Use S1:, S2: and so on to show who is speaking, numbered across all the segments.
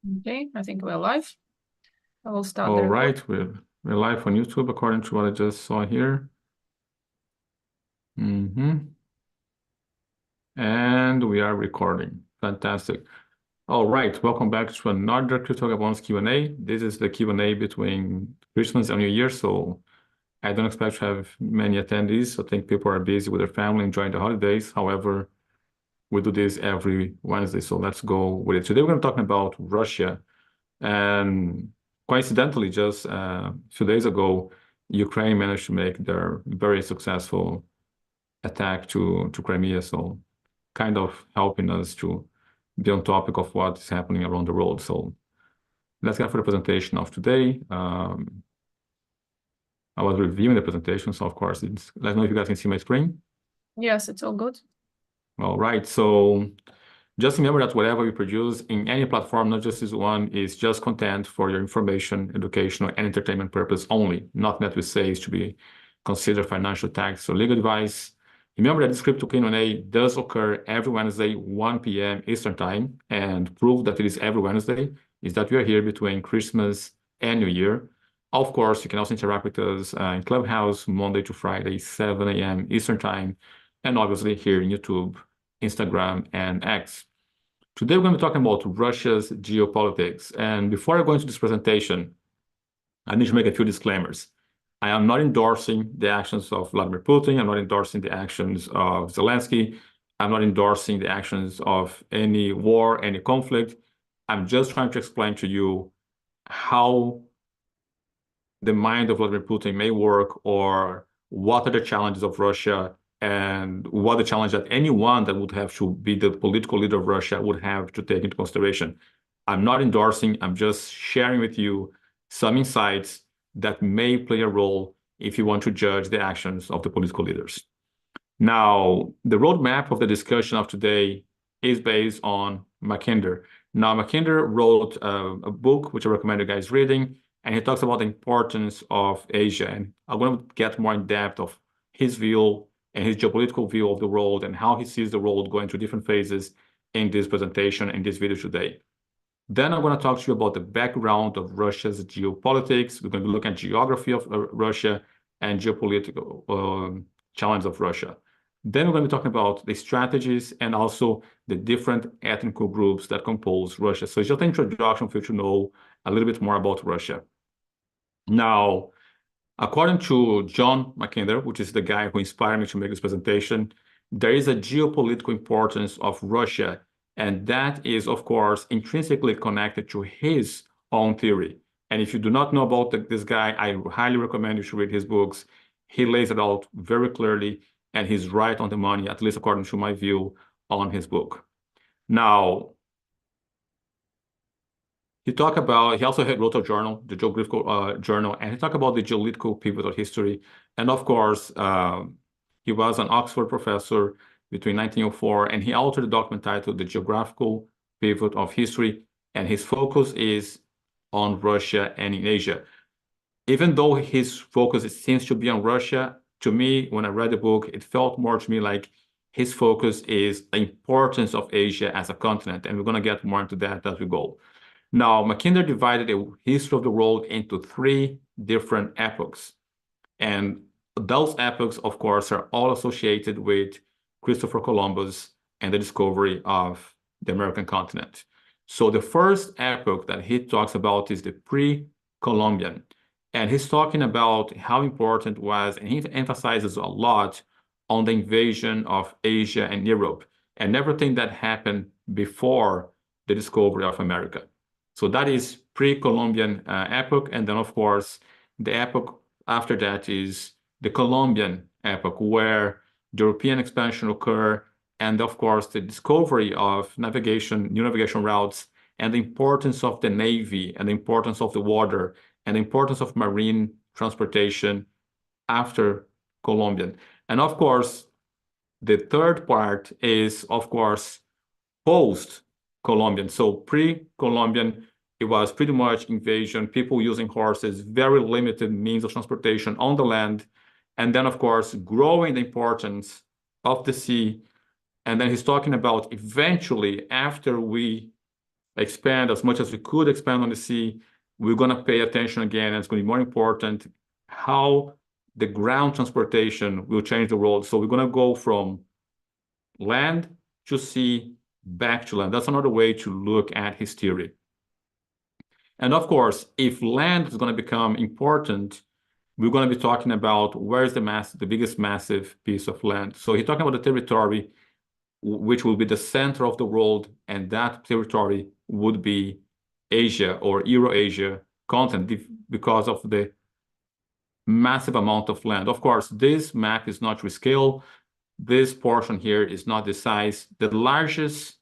S1: Okay, I think we're live. I will start
S2: All
S1: the recording.
S2: right, we're live on YouTube according to what I just saw here. And we are recording. Fantastic. All right, welcome back to another Crypto Vagabonds Q&A. This is the Q&A between Christmas and New Year, so I don't expect to have many attendees. I think people are busy with their family, enjoying the holidays. However, we do this every Wednesday, so let's go with it. Today we're going to talk about Russia. And coincidentally, just a few days ago, Ukraine managed to make their very successful attack to Crimea. So kind of helping us to be on topic of what's happening around the world. So let's get for the presentation of today. I was reviewing the presentation, so of course, let me know if you guys can see my screen.
S1: Yes, it's all good.
S2: All right, so just remember that whatever you produce in any platform, not just this one, is just content for your information, educational, and entertainment purpose only. Nothing that we say is to be considered financial, tax, or legal advice. Remember that this crypto Q&A does occur every Wednesday, 1 p.m. Eastern Time, and proof that it is every Wednesday is that we are here between Christmas and New Year. Of course, you can also interact with us in Clubhouse, Monday to Friday, 7 a.m. Eastern Time, and obviously here in YouTube, Instagram, and X. Today, we're going to be talking about Russia's geopolitics. And before I go into this presentation, I need to make a few disclaimers. I am not endorsing the actions of Vladimir Putin. I'm not endorsing the actions of Zelensky. I'm not endorsing the actions of any war, any conflict. I'm just trying to explain to you how the mind of Vladimir Putin may work, or what are the challenges of Russia, and what the challenge that anyone that would have to be the political leader of Russia would have to take into consideration. I'm not endorsing, I'm just sharing with you some insights that may play a role if you want to judge the actions of the political leaders. Now, the roadmap of the discussion of today is based on Mackinder. Now, Mackinder wrote a book, which I recommend you guys reading, and he talks about the importance of Asia. And I'm going to get more in depth of his view and his geopolitical view of the world and how he sees the world going through different phases in this presentation, in this video today. Then I'm going to talk to you about the background of Russia's geopolitics. We're going to look at geography of Russia and geopolitical challenge of Russia. Then we're going to be talking about the strategies and also the different ethnic groups that compose Russia. So it's just an introduction for you to know a little bit more about Russia. Now, according to John Mackinder, which is the guy who inspired me to make this presentation, there is a geopolitical importance of Russia, and that is, of course, intrinsically connected to his own theory. And if you do not know about this guy, I highly recommend you should read his books. He lays it out very clearly, and he's right on the money, at least according to my view on his book. Now, he also wrote a journal, the Geographical journal, and he talked about the geopolitical pivotal history. And of course, he was an Oxford professor between 1904, and he authored a document titled The Geographical Pivot of History, and his focus is on Russia and in Asia. Even though his focus seems to be on Russia, to me, when I read the book, it felt more to me like his focus is the importance of Asia as a continent, and we're going to get more into that as we go. Now, Mackinder divided the history of the world into 3 different epochs. And those epochs, of course, are all associated with Christopher Columbus and the discovery of the American continent. So the first epoch that he talks about is the pre-Columbian. And he's talking about how important it was, and he emphasizes a lot on the invasion of Asia and Europe and everything that happened before the discovery of America. So that is pre-Columbian epoch. And then, of course, the epoch after that is the Columbian epoch, where the European expansion occurred, and, of course, the discovery of navigation, new navigation routes, and the importance of the Navy, and the importance of the water, and the importance of marine transportation after Columbian. And, of course, the third part is, of course, post-Columbian. So pre-Columbian, it was pretty much invasion, people using horses, very limited means of transportation on the land. And then, of course, growing the importance of the sea. And then he's talking about eventually, after we expand as much as we could expand on the sea. We're going to pay attention again, and it's going to be more important how the ground transportation will change the world. So we're going to go from land to sea, back to land. That's another way to look at his theory. And of course, if land is going to become important, we're going to be talking about where's the biggest massive piece of land. So he's talking about the territory, which will be the center of the world, and that territory would be Asia or Eurasia continent because of the massive amount of land. Of course, this map is not to scale. This portion here is not the size. The largest,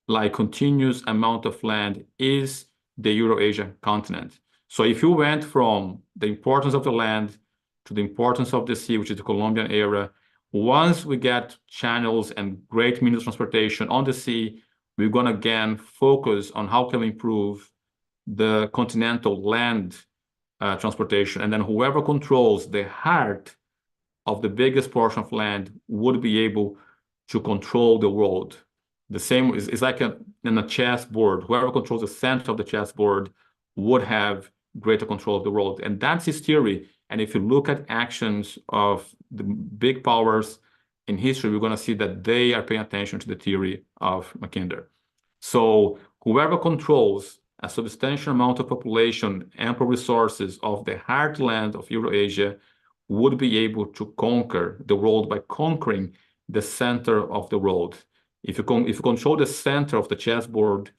S2: like, continuous amount of land is the Eurasia continent. So if you went from the importance of the land to the importance of the sea, which is the Columbian era, once we get channels and great means of transportation on the sea, we're going to again focus on how can we improve the continental land transportation. And then whoever controls the heart of the biggest portion of land would be able to control the world. The same is like in a chessboard. Whoever controls the center of the chessboard would have greater control of the world. And that's his theory. And if you look at actions of the big powers in history, we're going to see that they are paying attention to the theory of Mackinder. So whoever controls a substantial amount of population, ample resources of the heartland of Eurasia would be able to conquer the world by conquering the center of the world. If you control the center of the chessboard,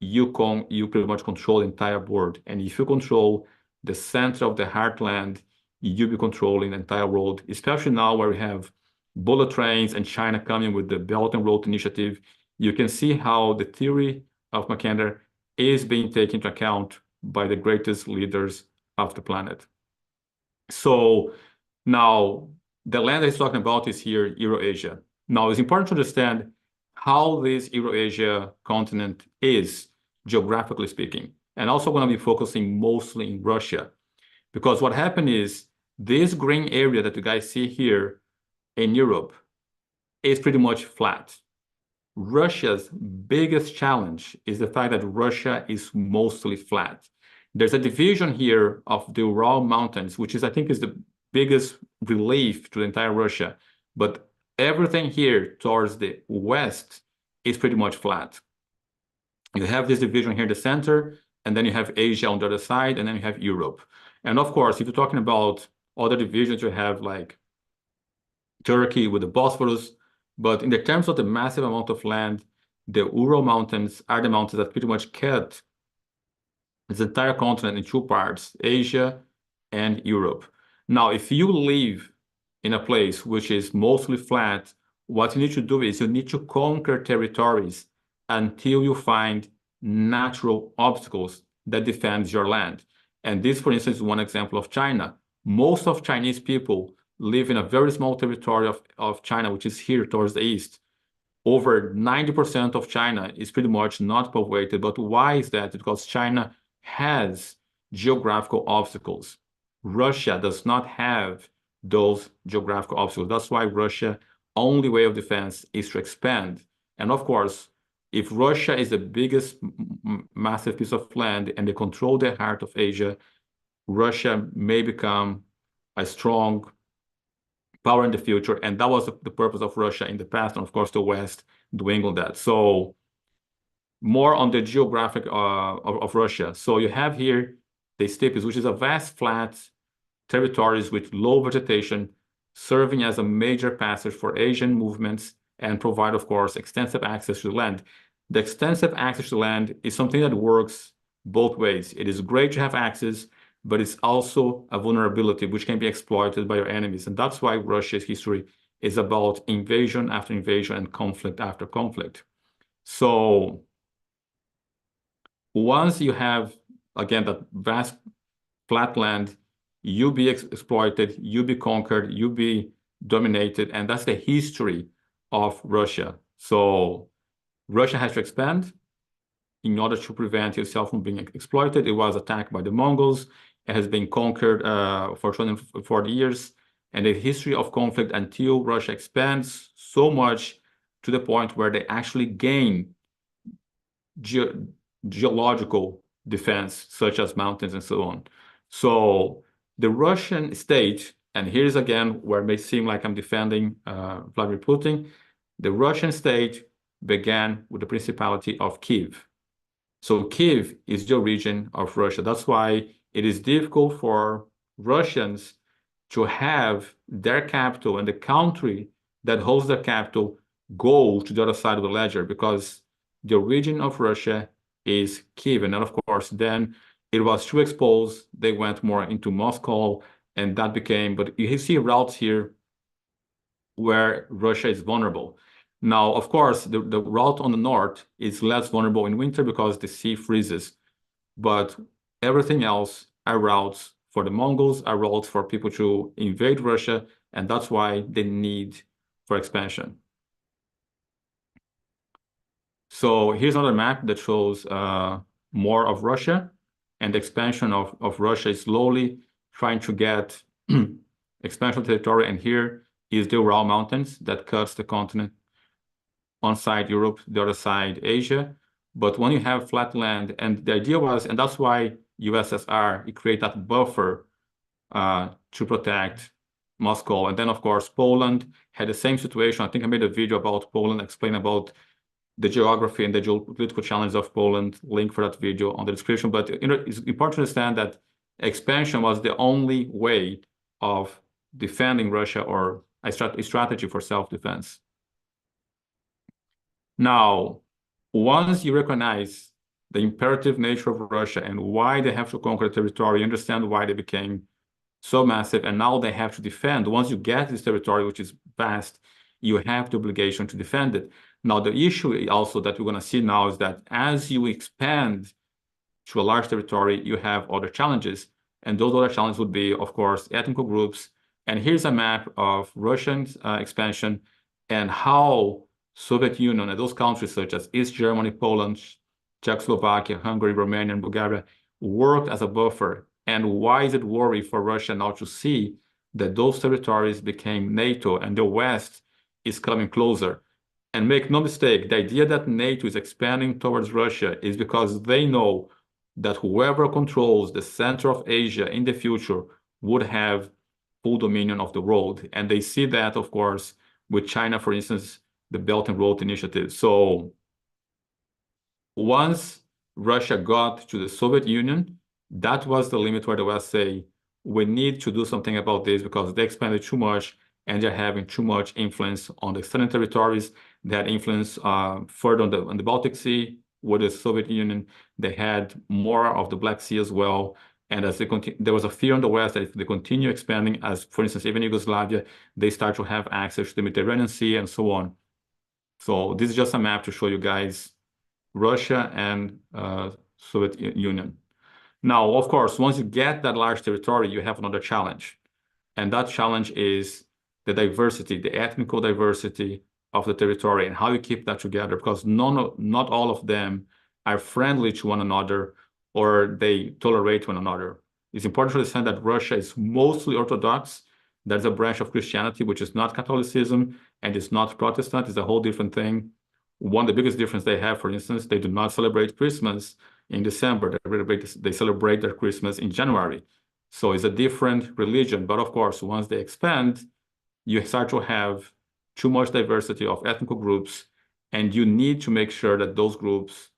S2: you pretty much control the entire board. And if you control the center of the heartland, you'll be controlling the entire world, especially now where we have bullet trains and China coming with the Belt and Road Initiative. You can see how the theory of Mackinder is being taken into account by the greatest leaders of the planet. So now the land he's talking about is here, Eurasia. Now it's important to understand how this Eurasia continent is, geographically speaking, and also going to be focusing mostly in Russia. Because what happened is this green area that you guys see here in Europe is pretty much flat. Russia's biggest challenge is the fact that Russia is mostly flat. There's a division here of the Ural Mountains, which I think is the biggest relief to the entire Russia. But everything here towards the west is pretty much flat. You have this division here in the center, and then you have Asia on the other side, and then you have Europe. And of course, if you're talking about other divisions, you have like Turkey with the Bosphorus. But in the terms of the massive amount of land, the Ural Mountains are the mountains that pretty much cut this entire continent in two parts, Asia and Europe. Now, if you live in a place which is mostly flat, what you need to do is you need to conquer territories until you find natural obstacles that defend your land. And this, for instance, is one example of China. Most of Chinese people live in a very small territory of China, which is here towards the east. Over 90% of China is pretty much not populated. But why is that? Because China has geographical obstacles. Russia does not have those geographical obstacles. That's why Russia's only way of defense is to expand. And of course, if Russia is the biggest massive piece of land and they control the heart of Asia, Russia may become a strong power in the future. And that was the purpose of Russia in the past. And of course, the West doing all that. So more on the geographic of Russia. So you have here the steppes, which is a vast flat territories with low vegetation, serving as a major passage for Asian movements and provide, of course, extensive access to land. The extensive access to land is something that works both ways. It is great to have access, but it's also a vulnerability which can be exploited by your enemies. And that's why Russia's history is about invasion after invasion and conflict after conflict. So once you have, again, that vast flat land, you be exploited, you be conquered, you be dominated, and that's the history of Russia. So Russia has to expand in order to prevent itself from being exploited. It was attacked by the Mongols. It has been conquered for 240 years. And the history of conflict until Russia expands so much to the point where they actually gain geological defense, such as mountains and so on. So the Russian state, and here's again where it may seem like I'm defending Vladimir Putin, the Russian state began with the Principality of Kiev. So Kiev is the origin of Russia. That's why it is difficult for Russians to have their capital and the country that holds their capital go to the other side of the ledger, because the origin of Russia is Kiev. And then, of course, then it was too exposed. They went more into Moscow, and that became, but you see routes here where Russia is vulnerable. Now, of course, the route on the north is less vulnerable in winter because the sea freezes, but everything else are routes for the Mongols, are routes for people to invade Russia, and that's why they need for expansion. So here's another map that shows more of Russia, and the expansion of Russia is slowly trying to get expansion territory, and here is the Ural Mountains that cuts the continent. One side Europe, the other side Asia. But when you have flat land, and the idea was, and that's why USSR, it created that buffer to protect Moscow. And then, of course, Poland had the same situation. I think I made a video about Poland, explain about the geography and the geopolitical challenges of Poland, link for that video on the description. But it's important to understand that expansion was the only way of defending Russia, or a strategy for self-defense. Now, once you recognize the imperative nature of Russia and why they have to conquer territory, you understand why they became so massive, and now they have to defend. Once you get this territory, which is vast, you have the obligation to defend it. Now, the issue also that we're going to see now is that as you expand to a large territory, you have other challenges. And those other challenges would be, of course, ethnic groups. And here's a map of Russian expansion and how Soviet Union and those countries such as East Germany, Poland, Czechoslovakia, Hungary, Romania, and Bulgaria worked as a buffer. And why is it worry for Russia now to see that those territories became NATO and the West is coming closer? And make no mistake, the idea that NATO is expanding towards Russia is because they know that whoever controls the center of Asia in the future would have full dominion of the world. And they see that, of course, with China, for instance, the Belt and Road Initiative. So once Russia got to the Soviet Union, that was the limit where the West say, we need to do something about this because they expanded too much and they're having too much influence on the extended territories. They had influence further on the Baltic Sea with the Soviet Union. They had more of the Black Sea as well. And as they there was a fear in the West that if they continue expanding, as for instance, even Yugoslavia, they start to have access to the Mediterranean Sea and so on. So this is just a map to show you guys Russia and Soviet Union. Now, of course, once you get that large territory, you have another challenge. And that challenge is the diversity, the ethnical diversity of the territory and how you keep that together, because not all of them are friendly to one another or they tolerate one another. It's important to understand that Russia is mostly Orthodox. There's a branch of Christianity, which is not Catholicism and it's not Protestant. It's a whole different thing. One of the biggest difference they have, for instance, they do not celebrate Christmas in December. They celebrate their Christmas in January. So it's a different religion. But of course, once they expand, you start to have too much diversity of ethnic groups, and you need to make sure that those groups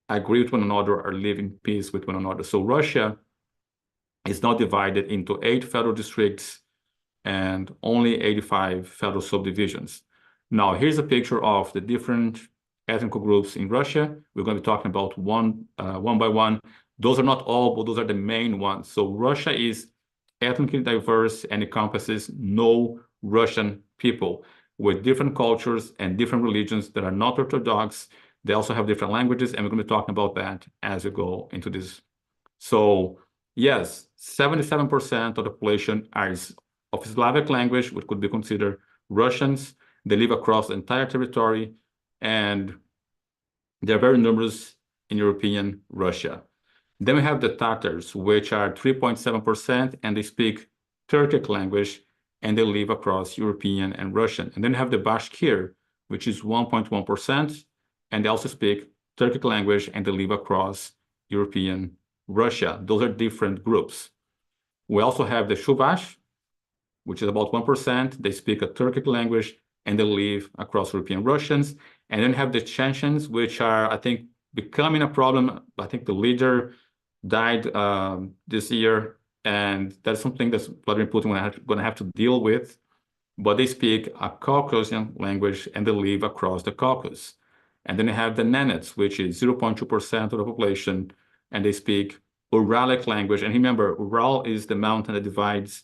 S2: agree with one another or live in peace with one another. So Russia is now divided into 8 federal districts and only 85 federal subdivisions. Now, here's a picture of the different ethnic groups in Russia. We're going to be talking about one by one. Those are not all, but those are the main ones. So Russia is ethnically diverse and encompasses no Russian people with different cultures and different religions that are not Orthodox. They also have different languages, and we're going to be talking about that as we go into this. So yes, 77% of the population is of Slavic language, which could be considered Russians. They live across the entire territory, and they're very numerous in European Russia. Then we have the Tatars, which are 3.7%, and they speak Turkic language, and they live across European and Russian. And then you have the Bashkir, which is 1.1%, and they also speak Turkic language, and they live across European Russia. Those are different groups. We also have the Shuvash, which is about 1%. They speak a Turkic language, and they live across European Russians. And then have the Chechens, which are, I think, becoming a problem. I think the leader died this year, and that's something that Vladimir Putin going to have to deal with. But they speak a Caucasian language, and they live across the Caucasus. And then you have the Nenets, which is 0.2% of the population, and they speak Uralic language. And remember, Ural is the mountain that divides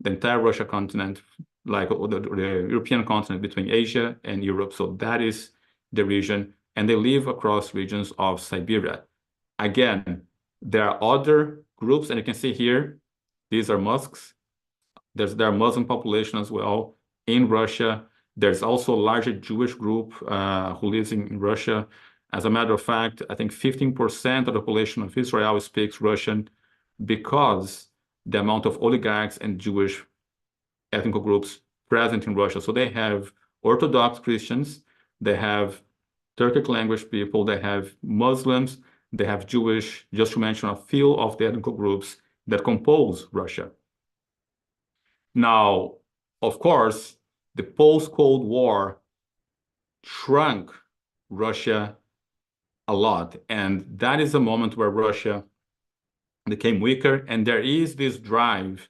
S2: the entire Russia continent, like the European continent, between Asia and Europe. So that is the region, and they live across regions of Siberia. Again, there are other groups, and you can see here, these are mosques. There are Muslim population as well in Russia. There's also a larger Jewish group who lives in Russia. As a matter of fact, I think 15% of the population of Israel speaks Russian, because the amount of oligarchs and Jewish ethnic groups present in Russia. So they have Orthodox Christians, they have Turkic language people, they have Muslims, they have Jewish, just to mention a few of the ethnic groups that compose Russia. Now, of course, the post-Cold War shrunk Russia a lot. And that is a moment where Russia became weaker. And there is this drive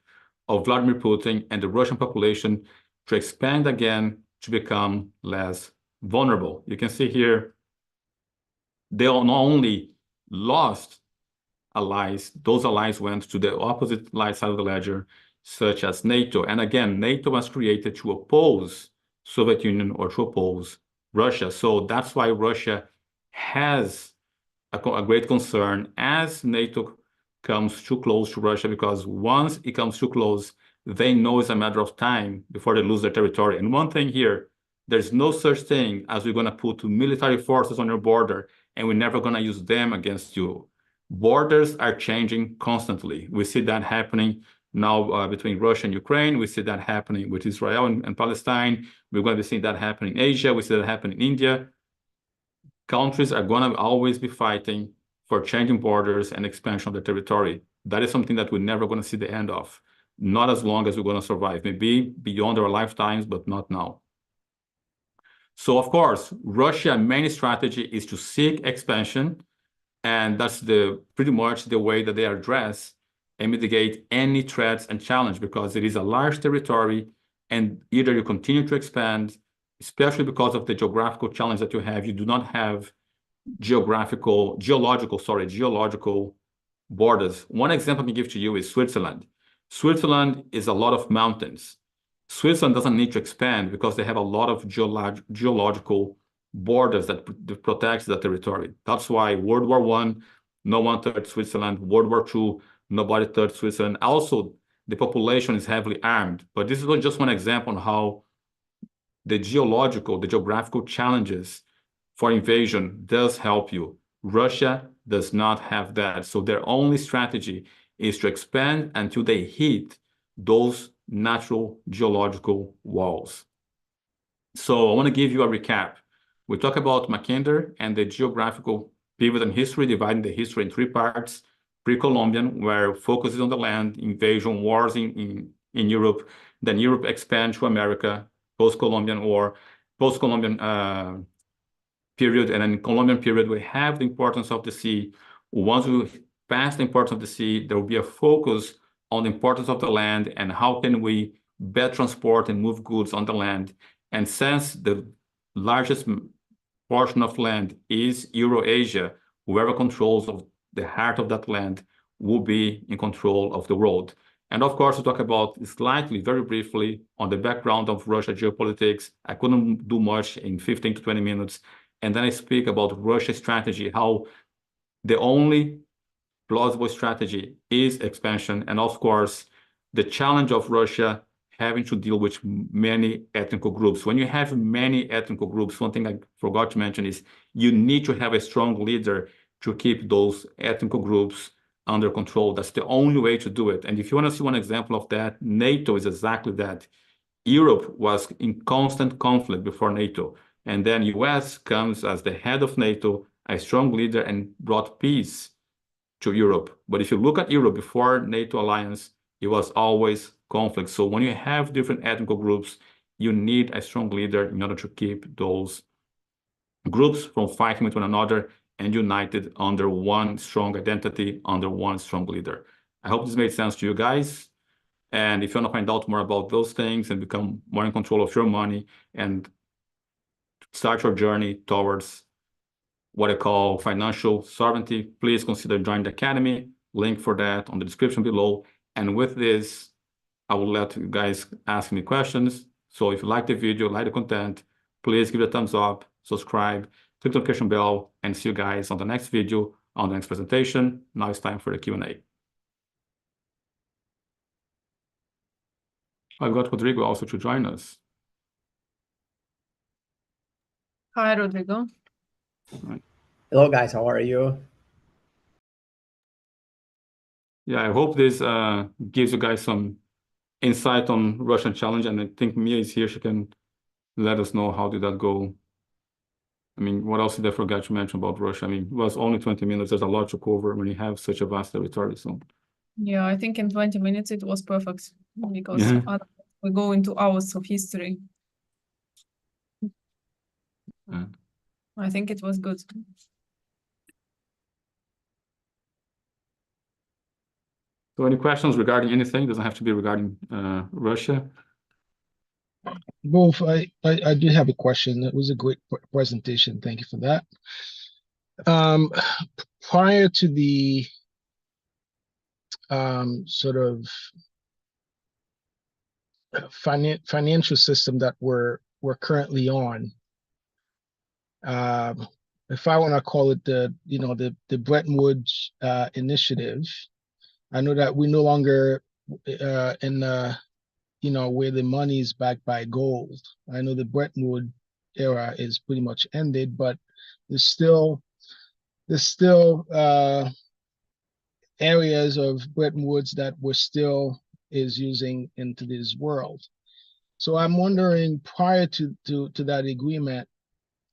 S2: of Vladimir Putin and the Russian population to expand again, to become less vulnerable. You can see here, they not only lost allies, those allies went to the opposite side of the ledger, such as NATO. And again, NATO was created to oppose Soviet Union or to oppose Russia. So that's why Russia has a great concern as NATO comes too close to Russia, because once it comes too close, they know it's a matter of time before they lose their territory. And one thing here, there's no such thing as we're going to put military forces on your border and we're never going to use them against you. Borders are changing constantly. We see that happening now between Russia and Ukraine. We see that happening with Israel and Palestine. We're going to be seeing that happen in Asia. We see that happen in India. Countries are going to always be fighting for changing borders and expansion of the territory. That is something that we're never going to see the end of. Not as long as we're going to survive. Maybe beyond our lifetimes, but not now. So, of course, Russia's main strategy is to seek expansion. And that's pretty much the way that they address and mitigate any threats and challenge, because it is a large territory, and either you continue to expand, especially because of the geographical challenge that you have. You do not have geological borders. One example I can give to you is Switzerland. Switzerland is a lot of mountains. Switzerland doesn't need to expand because they have a lot of geological borders that protects the territory. That's why World War I, no one touched Switzerland. World War II, nobody touched Switzerland. Also, the population is heavily armed. But this is just one example on how the geographical challenges for invasion does help you. Russia does not have that. So their only strategy is to expand until they hit those natural geological walls. So I want to give you a recap. We talk about Mackinder and the geographical pivot in history, dividing the history in three parts. Pre-Columbian, where focus is on the land, invasion, wars in Europe. Then Europe expands to America, post-Columbian war, post-Columbian period. And then Columbian period, we have the importance of the sea. Once we pass the importance of the sea, there will be a focus on the importance of the land and how can we better transport and move goods on the land. And since the largest portion of land is Eurasia, whoever controls of the heart of that land will be in control of the world. And of course, we talk about slightly, very briefly, on the background of Russia geopolitics. I couldn't do much in 15 to 20 minutes. And then I speak about Russia's strategy, how the only plausible strategy is expansion. And of course, the challenge of Russia having to deal with many ethnic groups. When you have many ethnic groups, one thing I forgot to mention is you need to have a strong leader to keep those ethnic groups under control. That's the only way to do it. And if you want to see one example of that, NATO is exactly that. Europe was in constant conflict before NATO. And then US comes as the head of NATO, a strong leader and brought peace to Europe. But if you look at Europe before NATO alliance, it was always conflict. So when you have different ethnic groups, you need a strong leader in order to keep those groups from fighting with one another and united under one strong identity, under one strong leader. I hope this made sense to you guys. And if you want to find out more about those things and become more in control of your money and start your journey towards what I call financial sovereignty, please consider joining the Academy. Link for that on the description below. And with this, I will let you guys ask me questions. So if you like the video, like the content, please give it a thumbs up, subscribe, click the notification bell, and see you guys on the next video, on the next presentation. Now it's time for the Q&A. I've got Rodrigo also to join us.
S1: Hi, Rodrigo.
S3: Hello, guys. How are you?
S2: Yeah, I hope this gives you guys some insight on Russian challenge. And I think Mia is here. She can let us know how did that go. I mean, what else did I forget to mention about Russia? I mean, it was only 20 minutes. There's a lot to cover when you have such a vast territory. So
S1: Yeah, I think in 20 minutes it was perfect because
S2: Yeah.
S1: otherwise we go into hours of history.
S2: Yeah.
S1: I think it was good.
S2: So any questions regarding anything? Doesn't have to be regarding Russia.
S4: Both, I do have a question. It was a great presentation. Thank you for that. Prior to the sort of financial system that we're currently on, if I want to call it the Bretton Woods initiative, I know that we no longer in where the money is backed by gold. I know the Bretton Woods era is pretty much ended, but there's still areas of Bretton Woods that we're still is using in today's world. So I'm wondering, prior to that agreement,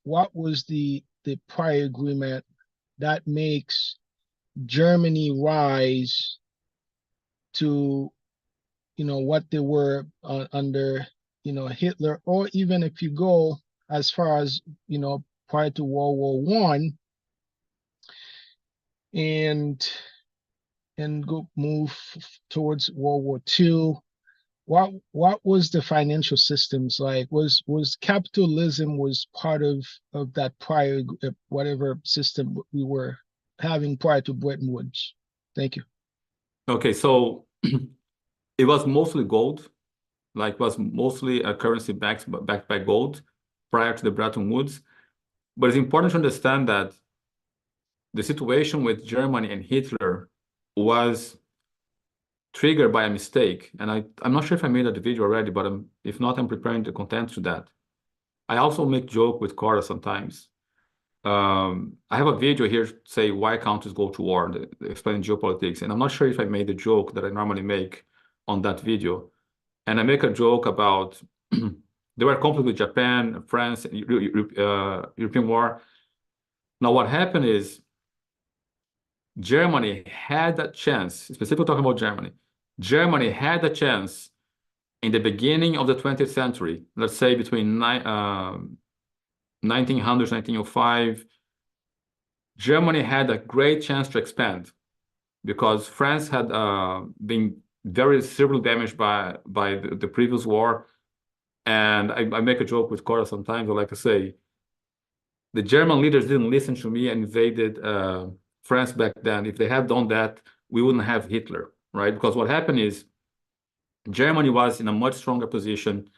S4: what was the prior agreement that makes Germany rise to what they were under Hitler, or even if you go as far as prior to World War I and move towards World War II. What was the financial systems like? Was capitalism was part of that prior whatever system we were having prior to Bretton Woods? Thank you.
S2: Okay, so it was mostly gold, like was mostly a currency backed by gold prior to the Bretton Woods. But it's important to understand that the situation with Germany and Hitler was triggered by a mistake. And I'm not sure if I made that video already, but if not, I'm preparing the content to that. I also make joke with Cora sometimes. I have a video here say why countries go to war, explaining geopolitics. And I'm not sure if I made the joke that I normally make on that video. And I make a joke about there were conflicts with Japan, France, European war. Now, what happened is Germany had a chance, specifically talking about Germany. Germany had a chance in the beginning of the 20th century, let's say between 1900, 1905, Germany had a great chance to expand because France had been very severely damaged by the previous war. And I make a joke with Cora sometimes. I like to say, the German leaders didn't listen to me and invaded France back then. If they had done that, we wouldn't have Hitler, right? Because what happened is Germany was in a much stronger position.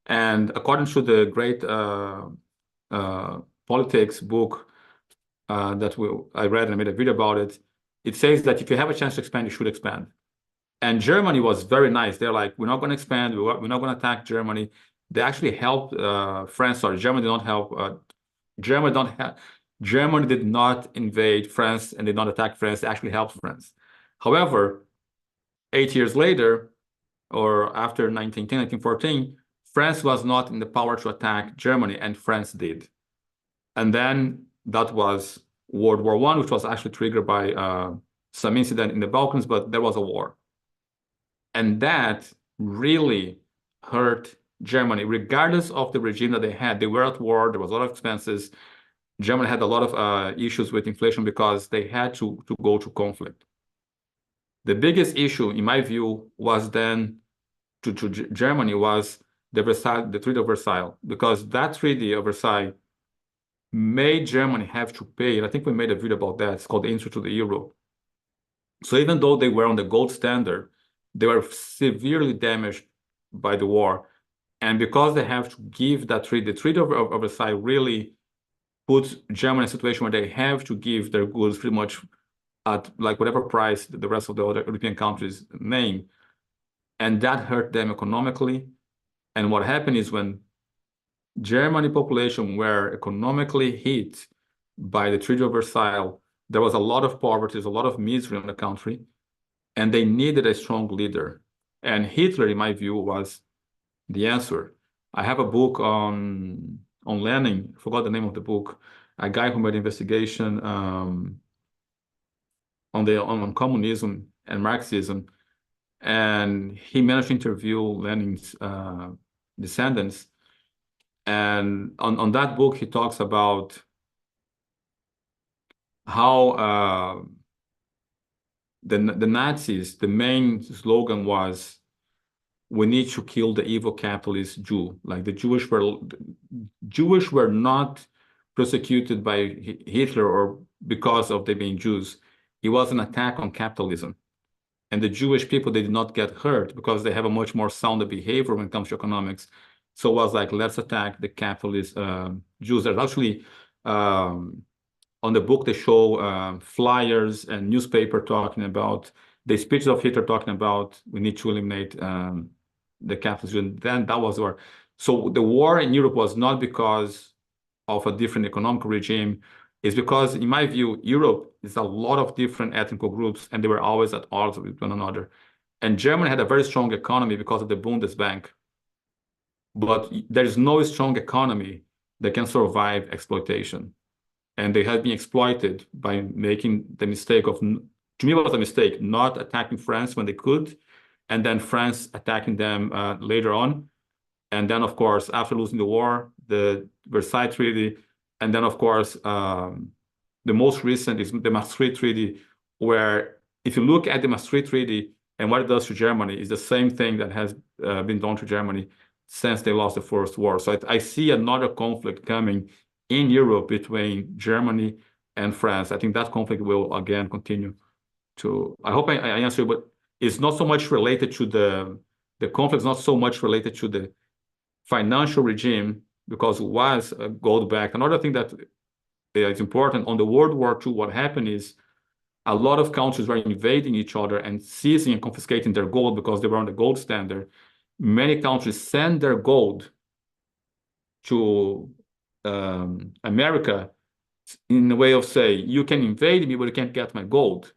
S2: And according to the great politics book that I read and I made a video about it, it says that if you have a chance to expand, you should expand. And Germany was very nice. They're like, we're not going to expand. We're not going to attack Germany. They actually helped France. Sorry, Germany did not help. Germany did not invade France and did not attack France. They actually helped France. However, 8 years later, or after 1910, 1914, France was not in the power to attack Germany, and France did. And then that was World War I, which was actually triggered by some incident in the Balkans, but there was a war. And that really hurt Germany, regardless of the regime that they had. They were at war, there was a lot of expenses. Germany had a lot of issues with inflation because they had to go to conflict. The biggest issue, in my view, was then to Germany was the Treaty of Versailles, because that Treaty of Versailles made Germany have to pay, and I think we made a video about that, it's called the Intro to the Euro. So even though they were on the gold standard, they were severely damaged by the war. And because they have to give that treaty, the Treaty of Versailles really puts Germany in a situation where they have to give their goods pretty much at like whatever price the rest of the other European countries name. And that hurt them economically. And what happened is when Germany population were economically hit by the Treaty of Versailles, there was a lot of poverty, a lot of misery in the country, and they needed a strong leader. And Hitler, in my view, was the answer. I have a book on Lenin, I forgot the name of the book, a guy who made an investigation on communism and Marxism, and he managed to interview Lenin's descendants. And on that book, he talks about how the Nazis, the main slogan was, we need to kill the evil capitalist Jew. Like the Jewish were not persecuted by Hitler or because of them being Jews. It was an attack on capitalism. And the Jewish people, they did not get hurt because they have a much more sound behavior when it comes to economics. So it was like, let's attack the capitalist Jews. There's actually, on the book, they show flyers and newspaper talking about the speeches of Hitler talking about we need to eliminate the capitalist Jews. Then that was the war. So the war in Europe was not because of a different economic regime. It's because, in my view, Europe is a lot of different ethnic groups, and they were always at odds with one another. And Germany had a very strong economy because of the Bundesbank. But there is no strong economy that can survive exploitation. And they have been exploited by making the mistake of, to me, it was a mistake, not attacking France when they could, and then France attacking them later on. And then, of course, after losing the war, the Versailles Treaty, and then, of course, the most recent is the Maastricht Treaty, where if you look at the Maastricht Treaty and what it does to Germany, is the same thing that has been done to Germany since they lost the First War. So I see another conflict coming in Europe between Germany and France. I think that conflict will again continue to, I hope I answer you, but it's not so much related to the conflict is not so much related to the financial regime, because it was gold-backed. Another thing that is important, on the World War II, what happened is a lot of countries were invading each other and seizing and confiscating their gold because they were on the gold standard. Many countries send their gold to America in a way of saying, you can invade me, but you can't get my gold.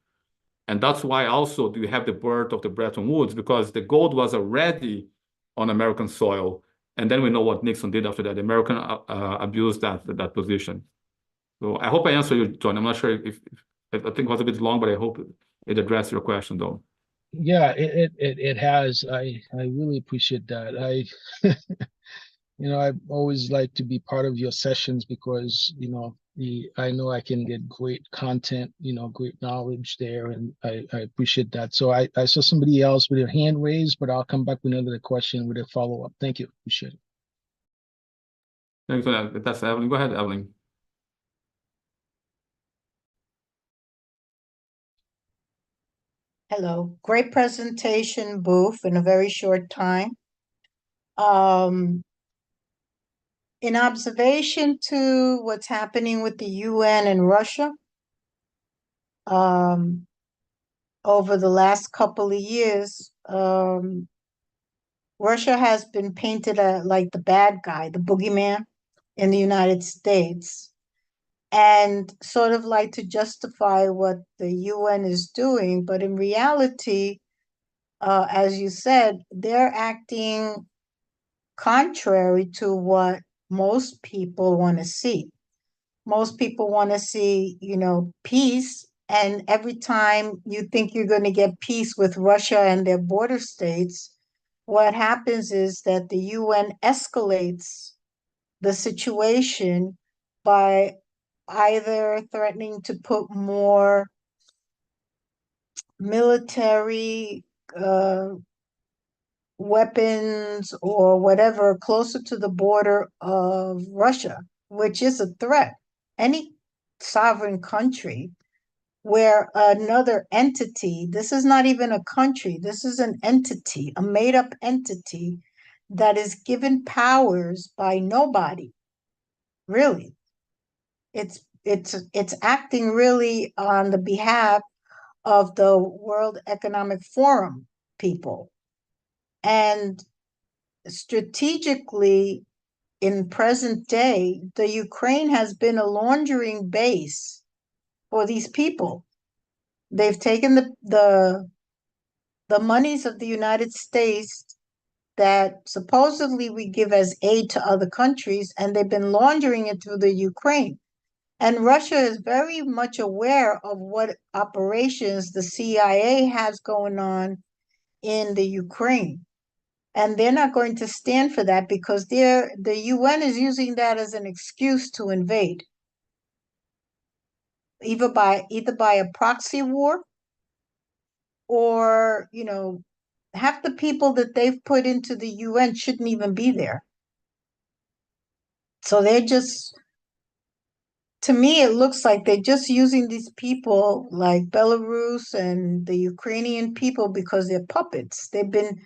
S2: And that's why also you have the birth of the Bretton Woods, because the gold was already on American soil. And then we know what Nixon did after that. The American abused that position. So I hope I answered you, John. I'm not sure if I think it was a bit long, but I hope it addressed your question, though.
S4: Yeah, it has. I really appreciate that. I always like to be part of your sessions because, I know I can get great content, great knowledge there, and I appreciate that. So I saw somebody else with their hand raised, but I'll come back with another question with a follow-up. Thank you. Appreciate it.
S2: Thanks for that. That's Evelyn. Go ahead, Evelyn.
S5: Hello. Great presentation, Booth, in a very short time. In observation to what's happening with the UN and Russia, over the last couple of years, Russia has been painted like the bad guy, the boogeyman in the United States, and sort of like to justify what the UN is doing. But in reality, as you said, they're acting contrary to what most people want to see. most people want to see, peace. And every time you think you're going to get peace with Russia and their border states, what happens is that the UN escalates the situation by either threatening to put more military weapons or whatever closer to the border of Russia, which is a threat. Any sovereign country where another entity, this is not even a country, this is an entity, a made-up entity that is given powers by nobody, really. It's acting really on the behalf of the World Economic Forum people. And strategically, in present day, the Ukraine has been a laundering base for these people. They've taken the monies of the United States that supposedly we give as aid to other countries, and they've been laundering it through the Ukraine. And Russia is very much aware of what operations the CIA has going on in the Ukraine. And they're not going to stand for that because the UN is using that as an excuse to invade, either by a proxy war or, half the people that they've put into the UN shouldn't even be there. So they're just, to me, it looks like they're just using these people like Belarus and the Ukrainian people because they're puppets. They've been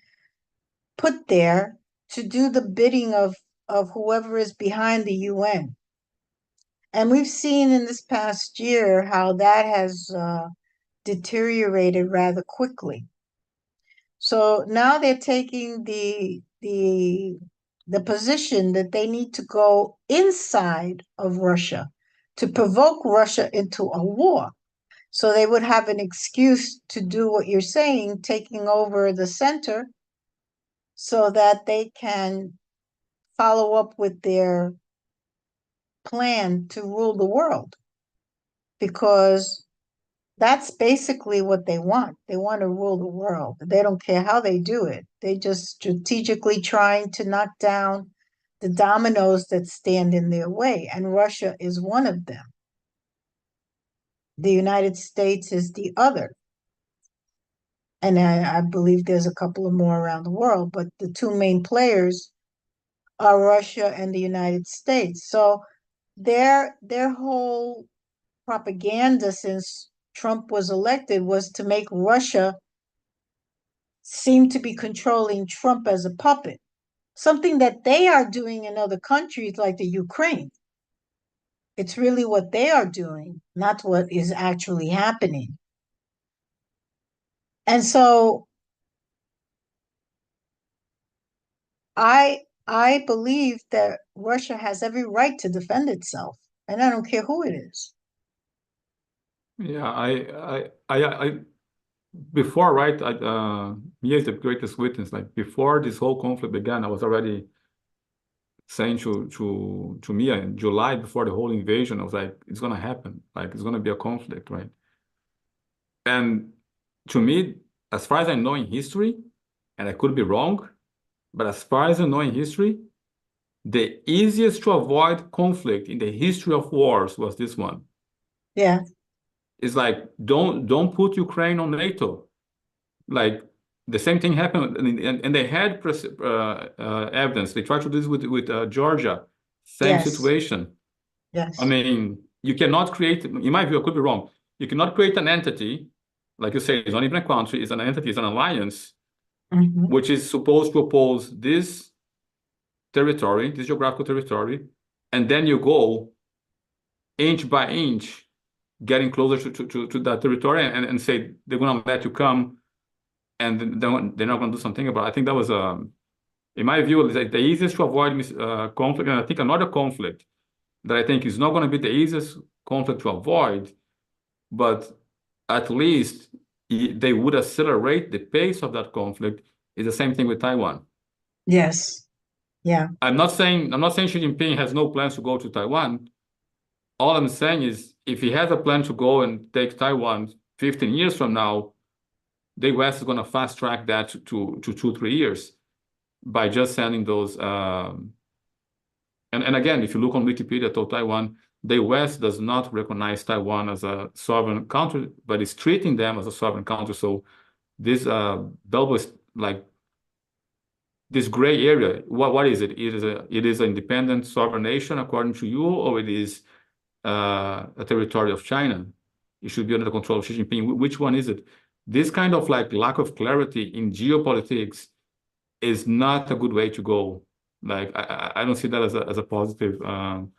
S5: put there to do the bidding of whoever is behind the UN. And we've seen in this past year how that has deteriorated rather quickly. So now they're taking the position that they need to go inside of Russia to provoke Russia into a war. So they would have an excuse to do what you're saying, taking over the center, so that they can follow up with their plan to rule the world. Because that's basically what they want. They want to rule the world. They don't care how they do it. They just strategically trying to knock down the dominoes that stand in their way. And Russia is one of them. The United States is the other. And I believe there's a couple of more around the world, but the two main players are Russia and the United States. So their whole propaganda since Trump was elected was to make Russia seem to be controlling Trump as a puppet, something that they are doing in other countries like the Ukraine. It's really what they are doing, not what is actually happening. And so I believe that Russia has every right to defend itself, and I don't care who it is.
S2: Yeah, I before, right, Mia is the greatest witness. Like before this whole conflict began, I was already saying to Mia in July before the whole invasion, I was like, it's gonna happen. Like it's gonna be a conflict, right? And to me, as far as I know in history, and I could be wrong, but as far as I know in history, the easiest to avoid conflict in the history of wars was this one.
S5: Yeah.
S2: It's like don't put Ukraine on NATO. Like the same thing happened, and they had evidence. They tried to do this with Georgia, same
S5: Yes.
S2: situation.
S5: Yes.
S2: I mean, you cannot create, in my view, I could be wrong. You cannot create an entity, like you say, it's not even a country, it's an entity, it's an alliance,
S5: Mhm.
S2: which is supposed to oppose this territory, this geographical territory, and then you go inch by inch, getting closer to that territory and say they're going to let you come and they're not going to do something about it. I think that was, in my view, the easiest to avoid conflict. And I think another conflict that I think is not going to be the easiest conflict to avoid, but at least they would accelerate the pace of that conflict, is the same thing with Taiwan.
S5: Yes. Yeah.
S2: I'm not saying Xi Jinping has no plans to go to Taiwan, all I'm saying is, if he has a plan to go and take Taiwan 15 years from now, the US is going to fast track that to 2-3 years by just sending those. And again, if you look on Wikipedia to Taiwan, the US does not recognize Taiwan as a sovereign country, but is treating them as a sovereign country. So this double, like this gray area, what is it? It is an independent sovereign nation according to you, or it is a territory of China? It should be under the control of Xi Jinping. Which one is it? This kind of like lack of clarity in geopolitics is not a good way to go. Like I don't see that as a positive way to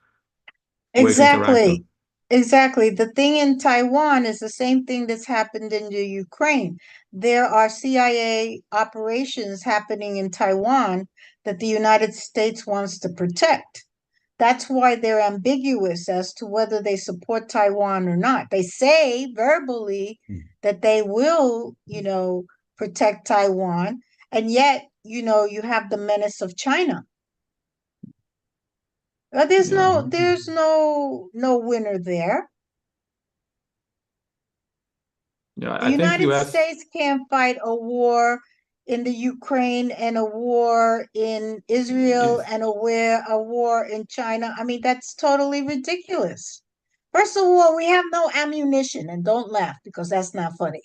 S2: interact.
S5: Exactly. Exactly. The thing in Taiwan is the same thing that's happened in the Ukraine. There are CIA operations happening in Taiwan that the United States wants to protect. That's why they're ambiguous as to whether they support Taiwan or not. They say verbally that they will, protect Taiwan, and yet, you have the menace of China. There's
S2: Yeah.
S5: no winner there.
S2: Yeah,
S5: The
S2: I think
S5: United
S2: US.
S5: States can't fight a war in the Ukraine and a war in Israel and a war in China. I mean, that's totally ridiculous. First of all, we have no ammunition, and don't laugh because that's not funny.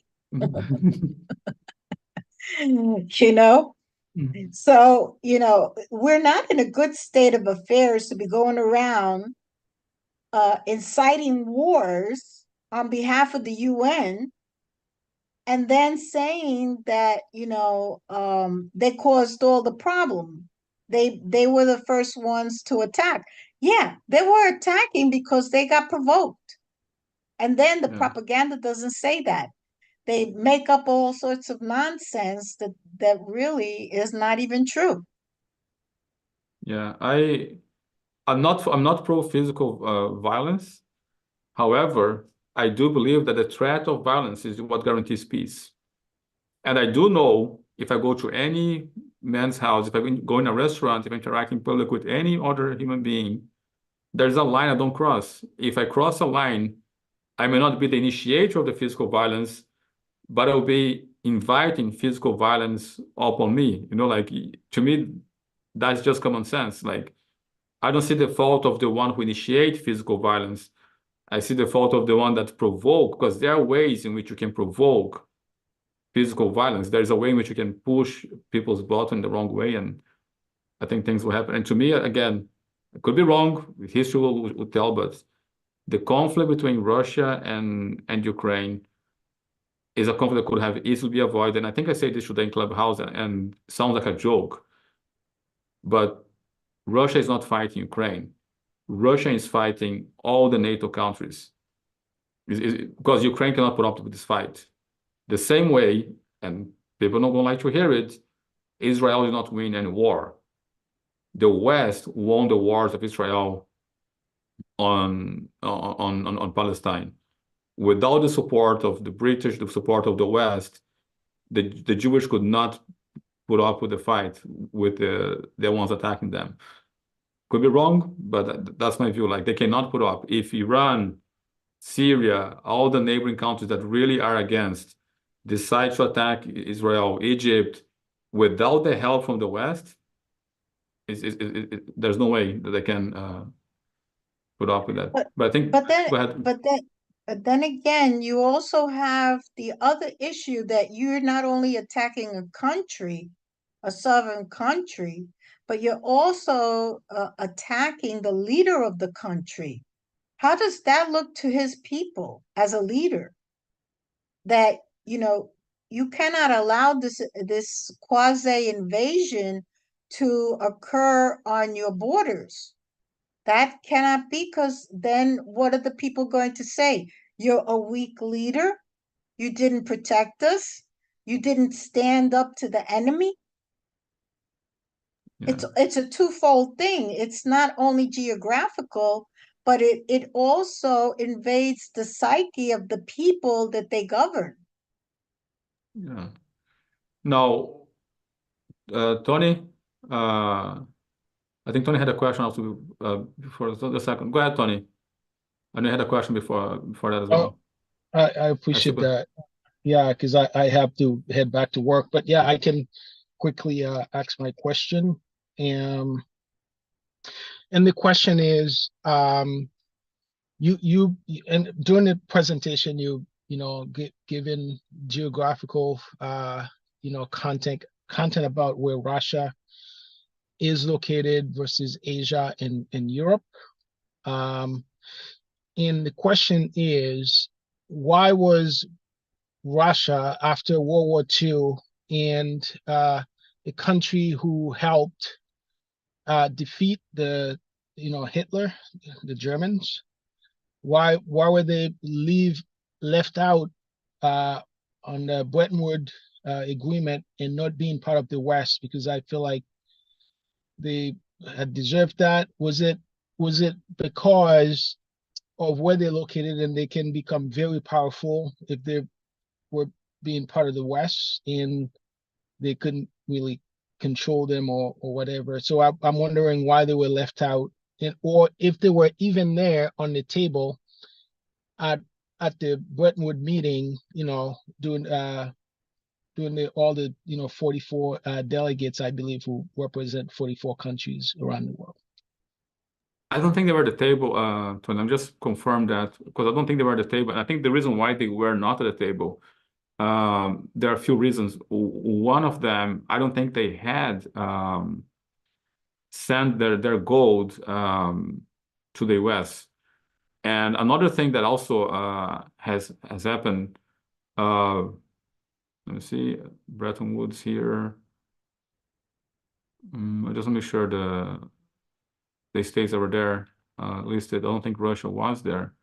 S5: You know? So, we're not in a good state of affairs to be going around inciting wars on behalf of the UN and then saying that, they caused all the problem. They were the first ones to attack. Yeah, they were attacking because they got provoked. And then the
S2: Yeah.
S5: propaganda doesn't say that. They make up all sorts of nonsense that really is not even true.
S2: Yeah, I'm not pro physical violence. However, I do believe that the threat of violence is what guarantees peace. And I do know if I go to any man's house, if I go in a restaurant, if I interact in public with any other human being, there's a line I don't cross. If I cross a line, I may not be the initiator of the physical violence, but I'll be inviting physical violence upon me. Like, to me, that's just common sense. Like, I don't see the fault of the one who initiate physical violence. I see the fault of the one that provoke, because there are ways in which you can provoke physical violence. There's a way in which you can push people's button the wrong way, and I think things will happen. And to me, again, I could be wrong. History will tell, but the conflict between Russia and Ukraine is a conflict that could have easily be avoided. And I think I said this today in Clubhouse, and it sounds like a joke, but Russia is not fighting Ukraine. Russia is fighting all the NATO countries, because Ukraine cannot put up with this fight. The same way, and people don't like to hear it, Israel did not win any war. The West won the wars of Israel on Palestine. Without the support of the British, the support of the West, the Jewish could not put up with the fight with the ones attacking them. Could be wrong, but that's my view. Like, they cannot put up. If Iran, Syria, all the neighboring countries that really are against decide to attack Israel, Egypt, without the help from the West, there's no way that they can put up with that. But I think,
S5: But then,
S2: go ahead.
S5: but then again, you also have the other issue that you're not only attacking a country, a sovereign country, but you're also attacking the leader of the country. How does that look to his people as a leader? That, you cannot allow this quasi invasion to occur on your borders. That cannot be, because then what are the people going to say? You're a weak leader. You didn't protect us. You didn't stand up to the enemy.
S2: Yeah.
S5: It's a twofold thing. It's not only geographical, but it also invades the psyche of the people that they govern.
S2: Yeah. Now, Tony, I think Tony had a question also before the second. Go ahead, Tony. And I had a question before that as
S4: Oh,
S2: well.
S4: I appreciate
S2: go-
S4: that. Yeah, because I have to head back to work. But yeah, I can quickly ask my question. And the question is, you and during the presentation, you know, given geographical content about where Russia is located versus Asia and Europe. And the question is, why was Russia after World War II and a country who helped defeat the Hitler, the Germans? Why were they left out on the Bretton Woods agreement and not being part of the West? Because I feel like they had deserved that. Was it because of where they're located and they can become very powerful if they were being part of the West and they couldn't really control them or whatever? So I'm wondering why they were left out, and or if they were even there on the table at the Bretton Woods meeting, doing all the 44 delegates, I believe, who represent 44 countries around the world.
S2: I don't think they were at the table, Tony. I'm just confirm that because I don't think they were at the table. And I think the reason why they were not at the table, there are a few reasons. One of them, I don't think they had sent their gold to the US. And another thing that also has happened, let me see, Bretton Woods here. I just want to make sure the states that were there listed. I don't think Russia was there.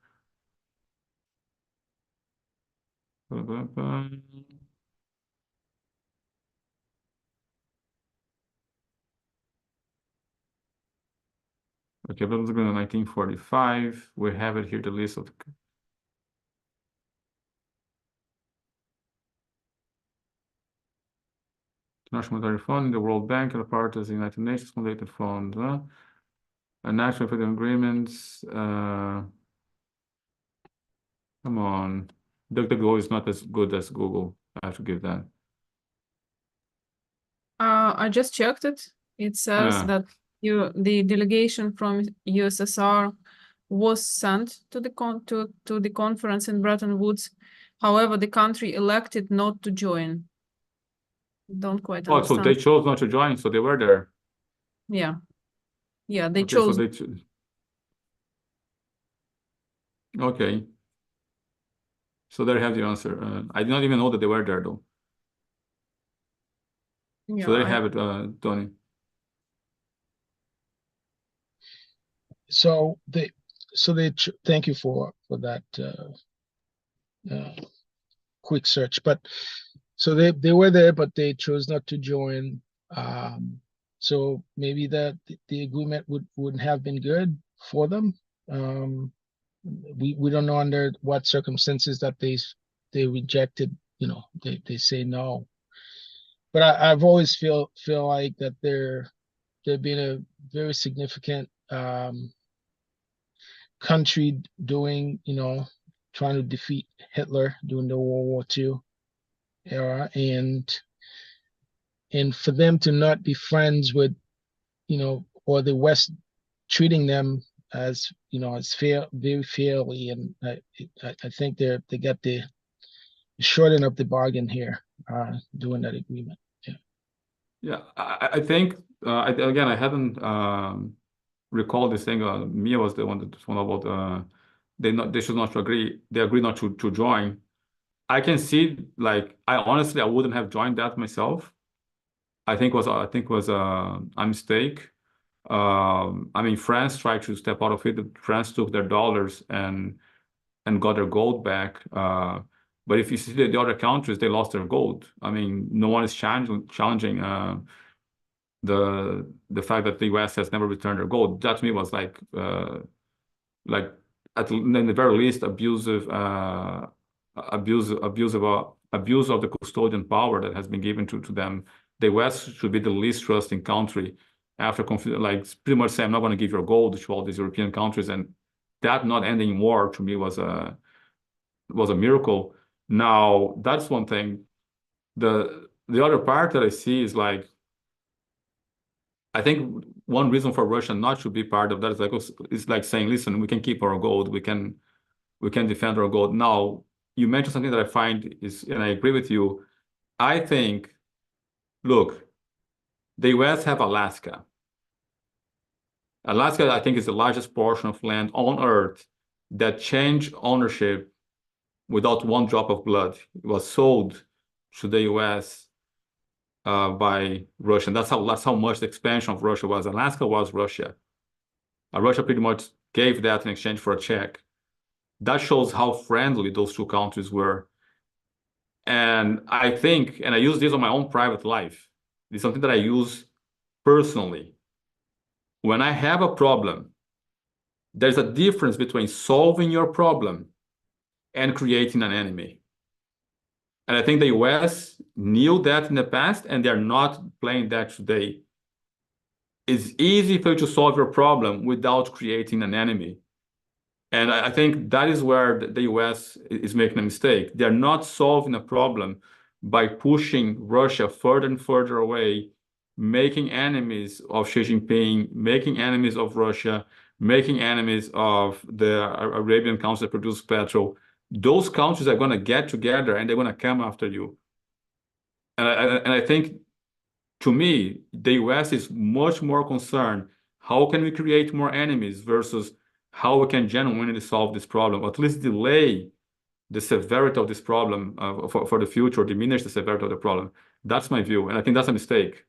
S2: Okay, but let's go to 1945. We have it here, the list of the International Monetary Fund, the World Bank, and the part of the United Nations Foundation Fund, and National Freedom Agreements. Come on, DuckDuckGo is not as good as Google. I have to give that.
S1: I just checked it. It says that the delegation from USSR was sent to the to the conference in Bretton Woods. However, the country elected not to join. Don't quite
S2: Oh,
S1: understand.
S2: so they chose not to join, so they were there.
S1: Yeah, they
S2: Okay,
S1: chose.
S2: so okay. So there you have the answer. I did not even know that they were there, though.
S1: Yeah,
S2: So there you have it, Tony.
S4: So they thank you for that quick search. But so they were there, but they chose not to join. So maybe the agreement wouldn't have been good for them. We don't know under what circumstances that they rejected. They say no. But I've always feel like that they've been a very significant country doing, trying to defeat Hitler during the World War II era, and for them to not be friends with, or the West treating them as, as very fairly, and I think they got the short end of the bargain here doing that agreement.
S2: Yeah, I think again I haven't recalled this thing. Mia was the one that found about they should not agree. They agree not to join. I can see, like, I honestly wouldn't have joined that myself. I think was a mistake. I mean, France tried to step out of it. France took their dollars and got their gold back. But if you see the other countries, they lost their gold. I mean, no one is challenging the fact that the US has never returned their gold. That to me was like at the very least abusive abuse of the custodian power that has been given to them. The West should be the least trusting country after like pretty much say, I'm not going to give your gold to all these European countries, and that not ending war to me was a miracle. Now, that's one thing. The other part that I see is like, I think one reason for Russia not to be part of that is like, it's like saying, listen, we can keep our gold, we can defend our gold. Now, you mentioned something that I find is, and I agree with you. I think, look, the US have Alaska. Alaska, I think, is the largest portion of land on Earth that changed ownership without one drop of blood. It was sold to the US by Russia. And that's how much the expansion of Russia was. Alaska was Russia. Russia pretty much gave that in exchange for a check. That shows how friendly those two countries were. And I think, and I use this on my own private life, it's something that I use personally. When I have a problem, there's a difference between solving your problem and creating an enemy. And I think the US knew that in the past, and they're not playing that today. It's easy for you to solve your problem without creating an enemy. And I think that is where the US is making a mistake. They're not solving a problem by pushing Russia further and further away, making enemies of Xi Jinping, making enemies of Russia, making enemies of the Arabian countries that produce petrol. Those countries are going to get together and they're going to come after you. And I think, to me, the US is much more concerned, how can we create more enemies versus how we can genuinely solve this problem, or at least delay the severity of this problem for the future, diminish the severity of the problem. That's my view, and I think that's a mistake.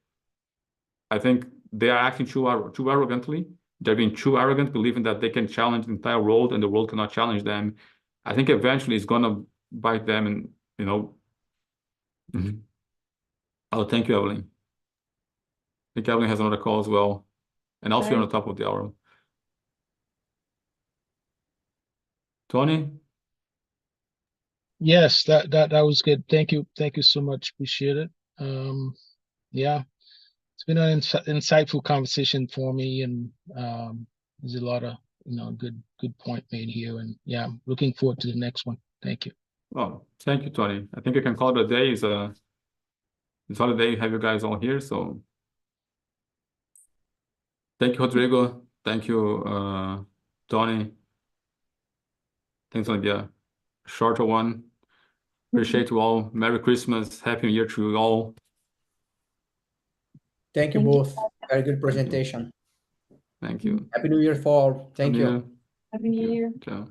S2: I think they are acting too arrogantly. They're being too arrogant, believing that they can challenge the entire world and the world cannot challenge them. I think eventually it's going to bite them, and, you know. Oh, thank you, Evelyn. I think Evelyn has another call as well. And also you're on the top of the hour. Tony?
S4: Yes, that was good. Thank you so much. Appreciate it. Yeah, it's been an insightful conversation for me, and there's a lot of good point made here, and yeah, I'm looking forward to the next one. Thank you.
S2: Oh, thank you, Tony. I think you can call it a day. It's holiday. Have you guys all here? So thank you, Rodrigo. Thank you, Tony. Thanks for the shorter one. Appreciate you all. Merry Christmas. Happy New Year to you all.
S3: Thank you both. Very good presentation.
S2: Thank you.
S3: Happy New Year for all. Thank you.
S1: Happy New Year.
S2: Ciao.